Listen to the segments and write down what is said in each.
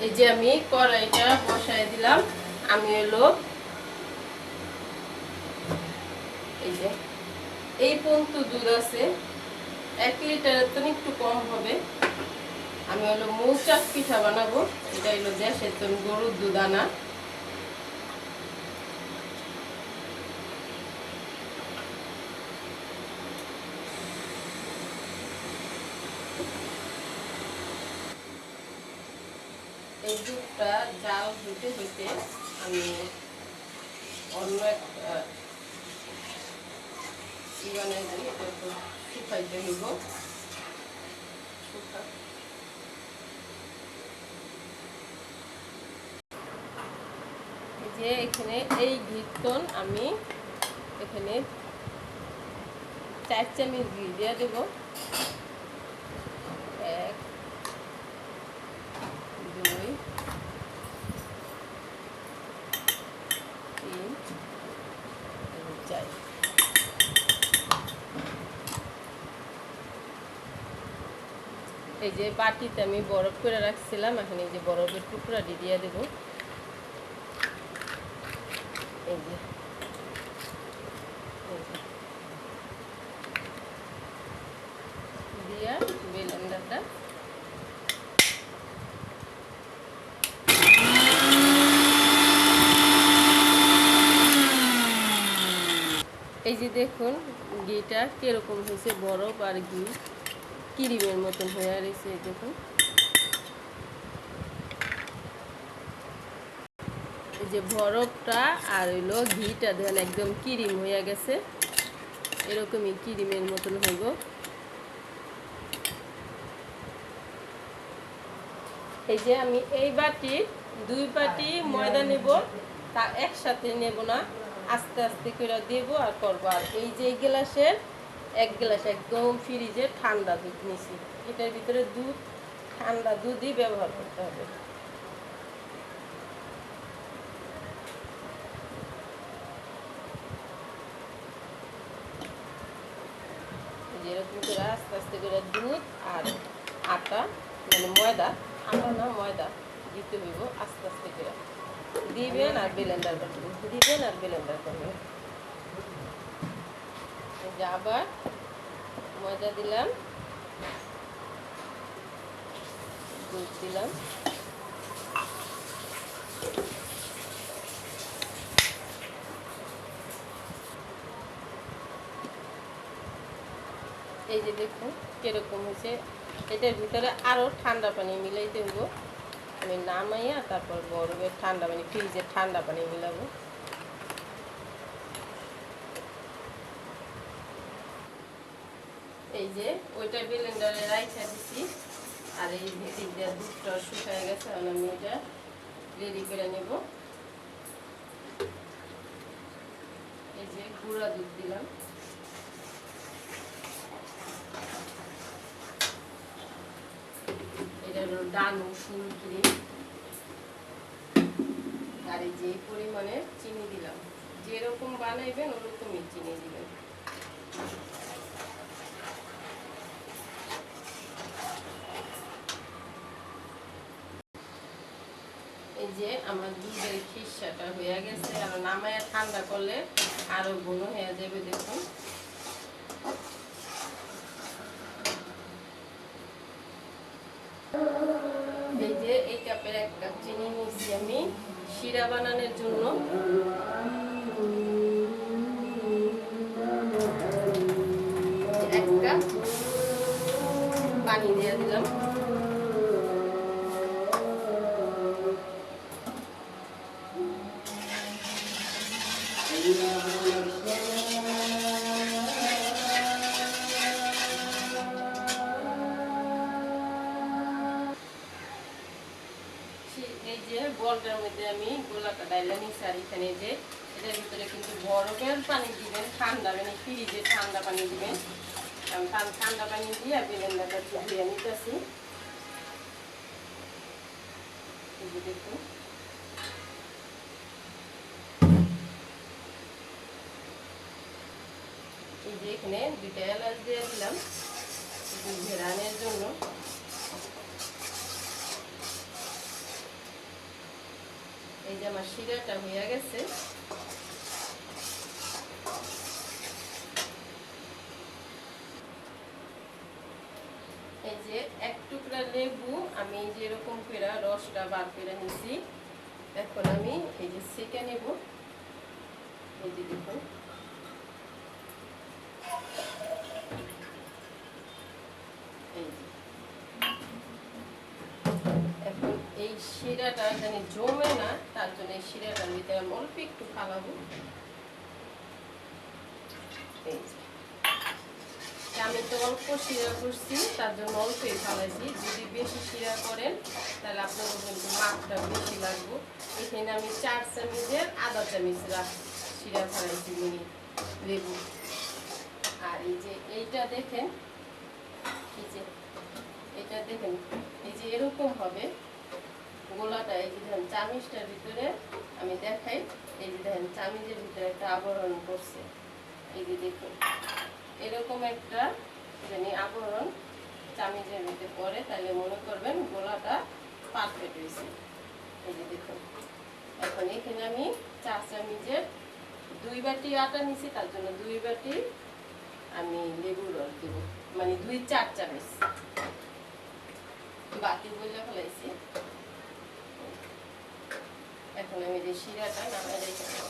এই যে আমি কড়াইটা বসায় দিলাম। আমি হলো এই যে এই পর্যন্ত দুধ আছে, 1 লিটারের তো একটু কম হবে। আমি হলো মৌচাক পিঠা বানাবো। এটা হলো দেশের তো গরুর দুধ আনা। এই দুধটা জাল হইতে হইতে আমি অন্য একটা বানাই দিই। এটা একটু শুকাইতে হইব। যে এখানে এই ঘিটন আমি এখানে 4 চামচ ঘি দিয়ে দেব। 1 2 3 4। এই যে বাটিতে আমি বরফ করে রাখছিলাম, এখন এই যে বরফের টুকরাটি দিয়ে দেব। এই যে দিয়া ব্লেন্ডারটা এই যে দেখুন ঘিটা কিরকম হয়েছে, বরফ আর ঘি ক্রিমের মতন হয়ে রয়েছে। দেখুন এই যে বরফটা আর হইলো ঘিটা দেখেন একদম ক্রিম হয়ে গেছে, এরকমই ক্রিমের মতন হইব। এই যে আমি এই বাটি 2 বাটি ময়দা নেব, তা একসাথে নেব না, আস্তে আস্তে করে দেব আর করবো। আর এই যে গ্লাসের 1 গ্লাস একদম ফ্রিজে ঠান্ডা দুধ নিছি। এটার ভিতরে দুধ ঠান্ডা দুধই ব্যবহার করতে হবে। যেরকম করে আস্তে আস্তে করে দুধ আর আটা মানে ময়দা, আটা না ময়দা দিতে হইব। আস্তে আস্তে করে দিবেন আর ব্লেন্ডার করবেন, দিবেন আর ব্লেন্ডার করবেন। আবার ময়দা দিলাম, দুধ দিলাম, এই যে দেখুন কিরকম হয়েছে। এটার ভিতরে আরও ঠান্ডা পানি মিলাইতে হইব। আমি নামাইয়া তারপর বরফের ঠান্ডা পানি, ফ্রিজের ঠান্ডা পানি মিলাবো। এই যে ওইটা ব্লেন্ডারে রাইখা দিছি, আর এই ভিতরে দুধটা শুকায় গেছে। আমি এটা রেডি করে নেব। এই যে গুঁড়া দুধ দিলাম, এটা হলো ডানু ফুল ক্রিম। আর এই যে পরিমাণে চিনি দিলাম, যেরকম বানাইবেন ওরকমই চিনি দিবেন। এই যে আমার দুধের খিসাটা হয়ে গেছে, আর নামায়া ঠান্ডা করলে আরো ঘন হয়ে যাবে। দেখুন এই যে এই কাপের 1 কাপ চিনি নিয়েছি আমি শিরা বানানোর জন্য। 1 কাপ পানি দিয়ে দিলাম। এই যে বলটার মধ্যে আমি গোলাটা ডাইলা নিচ্ছি, আর এখানে যে এটার ভিতরে কিন্তু বরফের পানি দিবেন, ঠান্ডা মানে ফ্রিজে ঠান্ডা পানি দিবেন। কারণ ঠান্ডা পানি দিয়ে ব্লেন্ডারটা ধুয়ে নিতেছি। দেখুন এই যে এখানে 2টা এলাচ দিয়ে দিলাম ঘেরানোর জন্য। যে আমার শিরাটা হয়ে গেছে। এই যে এক টুকরা লেবু আমি যেরকম করে রসটা বার করে নিছি, এখন আমি এই যে সেঁকে নেব। এই যে দেখুন, এই যে এখন এই শিরাটা জানি জমে না, তার জন্য এই শিরাটার ভিতরে আমি অল্প একটু ফালাবো। এই যে আমি তো অল্প শিরা করছি, তার জন্য অল্পই ফালাইছি। যদি বেশি শিরা করেন তাহলে আপনাদের কিন্তু মাপটা বেশি লাগবে। এখানে আমি 4 চামচের আধা চামচ শিরা ফালাইছি লেবু। আর এই যে এইটা দেখেন, এই যে এটা দেখেন, এই যে এরকম হবে গোলাটা। এই যে দেখেন চামিচটার ভিতরে আমি দেখাই, এই যে দেখেন চামিচের ভিতরে একটা আবরণ করছে। এই যে দেখুন এরকম একটা জানি আবরণ চামিচের ভিতরে পরে, তাহলে মনে করবেন গোলাটা পারফেক্ট হয়েছে। এই যে দেখুন, এখন এখানে আমি 4 চামচের 2 বাটি আটা নিছি, তার জন্য 2 বাটি আমি লেবুর রস দেবো, মানে 2-4 চামচ বাটি বলে ফেলাইছি। এখন আমি যে শিরাটা নামাই রেখে দেবো।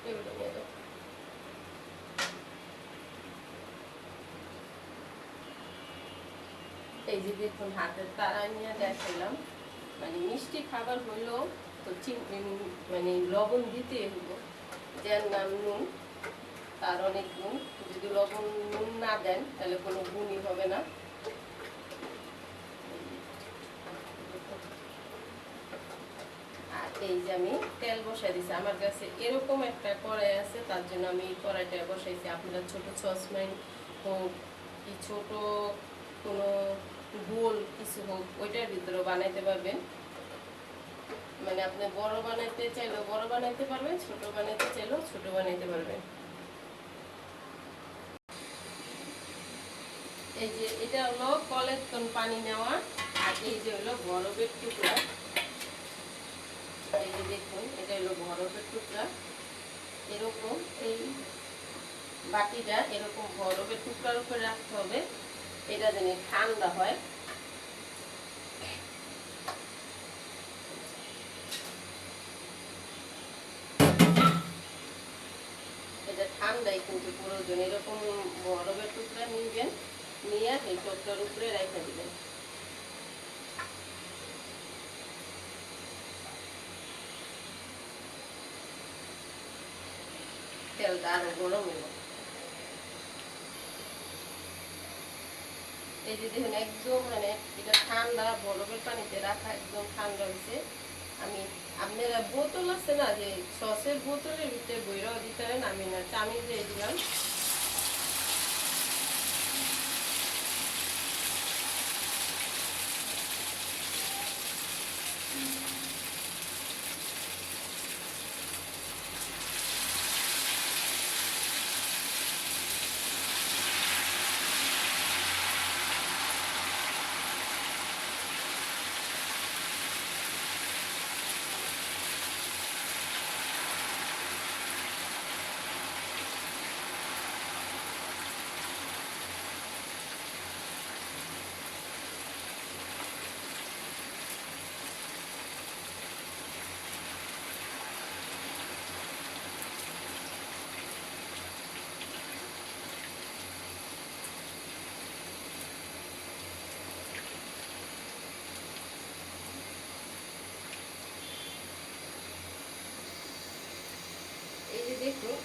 এগুলো নিয়ে দেবো। এই যে দেখুন হাতের তারা নিয়ে দেখাইলাম, মানে মিষ্টি খাবার হইলেও তো মানে লবণ দিতে হইব। যার নাম নুন, তার অনেক গুণ। যদি লবণ নুন না দেন তাহলে কোনো গুণই হবে না। আর এই যে আমি তেল বসাই দিছি, আমার কাছে এরকম একটা কড়াই আছে, তার জন্য আমি এই কড়াইটা বসাইছি। আপনারা ছোট সসপ্যান হোক কি ছোট কোনো গোল কিছু হোক, ওইটার ভিতরে বানাইতে পারবেন। মানে আপনি বড় বানাইতে চাইলেও বড় বানাইতে পারবেন, ছোট বানাইতে চাইলেও ছোট বানাইতে পারবেন। এই যে এটা হলো কলের পানি নেওয়া, আর এই যে হলো বরফের টুকরা। এই যে দেখুন এটা হলো বরফের টুকরা। এরকম এই বাটিটা এরকম বরফের টুকরার উপরে রাখতে হবে, এটা যেন ঠান্ডা হয়। এটা ঠান্ডাই কিন্তু প্রয়োজন। এরকম বরফের টুকরা নিবেন, নিয়ে এই টুকরার উপরে রেখে দিবেন। তেলটা আরো গরম হইব। এই যে দেখুন একদম মানে এটা ঠান্ডা, বরফের পানিতে রাখা, একদম ঠান্ডা হয়েছে। আমি আপনারা বোতল আছে না, যে সসের বোতলের ভিতরে বইরাও দিতে পারেন, আমি না চামিচ দিয়ে দিলাম। এই যে দেখুন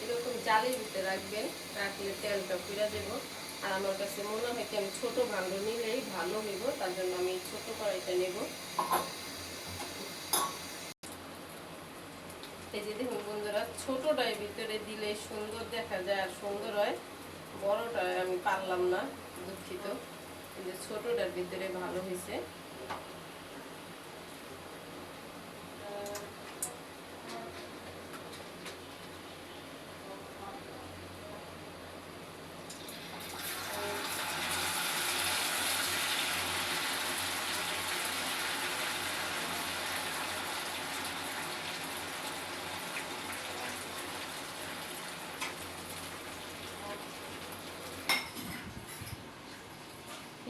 এরকম জালির ভিতরে রাখবেন, রাখলে তেলটা পুড়ে দেবো। আর আমার কাছে মনে হয় কি আমি ছোট ভাণ্ড নিলেই ভালো হইব, তার জন্য আমি ছোট কড়াইটা নেব। এই যে দেখুন বন্ধুরা, ছোটটাই ভিতরে দিলে সুন্দর দেখা যায় আর সুন্দর হয়। বড়টা আমি পারলাম না, দুঃখিত। কিন্তু ছোটটার ভিতরে ভালো হয়েছে।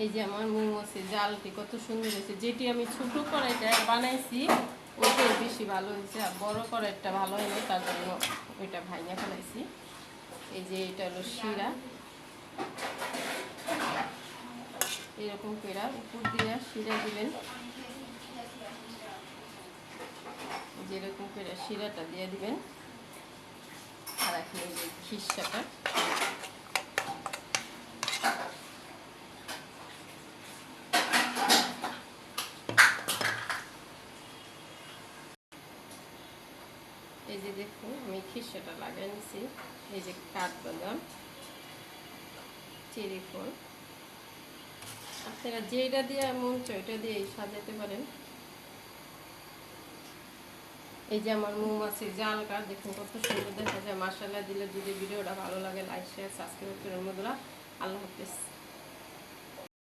এই যে আমার মোমোসের জালটি কত সুন্দর হয়েছে, যেটি আমি ছোট কড়াইটা বানাইছি ওইটাই বেশি ভালো হয়েছে, আর বড় কড়াইটা ভালো হয়নি, তার জন্য ওইটা ভাঙিয়ে ফেলাইছি। এই যে এটা হলো শিরা, এরকম করে উপর দিয়ে শিরা দিবেন, যেরকম করে শিরাটা দিয়ে দিবেন। আর এখন এই যে খিসাটা, এই যে দেখুন আমি খিসাটা লাগিয়ে নিছি। এই যে কাঠবাদাম, চেরি ফল, আপনারা যেটা দিয়ে মন চায় ওইটা দিয়ে সাজাতে পারেন। এই যে আমার মৌমাছির জালটা দেখুন কত সুন্দর দেখা যায়। মাশাআল্লাহ দিলে যদি ভিডিওটা ভালো লাগে লাইক শেয়ার সাবস্ক্রাইব করুন বন্ধুরা। আল্লাহ হাফেজ।